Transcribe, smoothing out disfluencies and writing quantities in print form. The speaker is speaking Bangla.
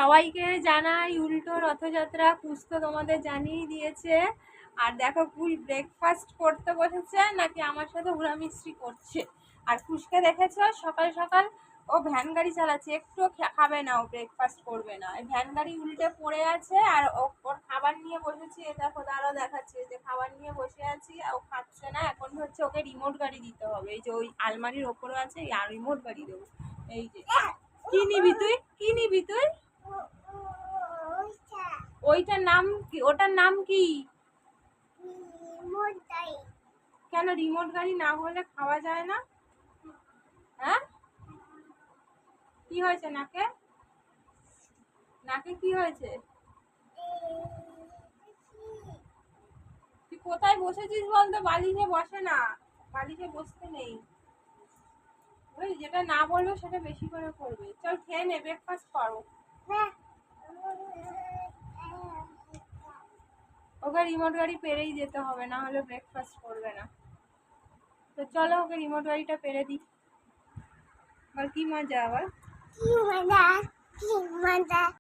সবাইকে জানাই উল্টো রথযাত্রা। কুশ তো তোমাদের জানিয়েই দিয়েছে। আর দেখো কুল ব্রেকফাস্ট করতে বসেছে নাকি আমার সাথে হুড়ামিস্ত্রি করছে। আর কুশকে দেখেছ সকাল সকাল ও ভ্যান গাড়ি চালাচ্ছে, একটু খাবে না, ও ব্রেকফাস্ট করবে না। ভ্যান গাড়ি উল্টে পড়ে আছে আর ওর খাবার নিয়ে বসেছি। দেখো দাঁড়াও দেখাচ্ছে যে খাবার নিয়ে বসে আছি, ও খাচ্ছে না। এখন হচ্ছে ওকে রিমোট গাড়ি দিতে হবে। এই যে ওই আলমারির ওপরে আছে, আর রিমোট গাড়ি দেবো। এই যে কি নিবি তুই, কি নিবি তুই? ওইটার নাম কি, ওটার নাম কি? কেন রিমোট গাড়ি না হলে খাওয়া যায় না? হ্যাঁ কি হয়েছে নাকে, নাকে কি হয়েছে? তুই কোথায় বসেছিস বলতো? বালিশে বসে না, বালিশে বসতে নেই। যেটা না বলবে সেটা বেশি করে করবে। চল খেয়ে নে, ব্রেকফাস্ট করো। ওকে রিমোট গাড়ি পেরেই যেতে হবে, না হলে ব্রেকফাস্ট করবে না। তো চলো ওকে রিমোট গাড়িটা পেরে দিই। বল কি মজা, আবার কি মজা, কি মজা।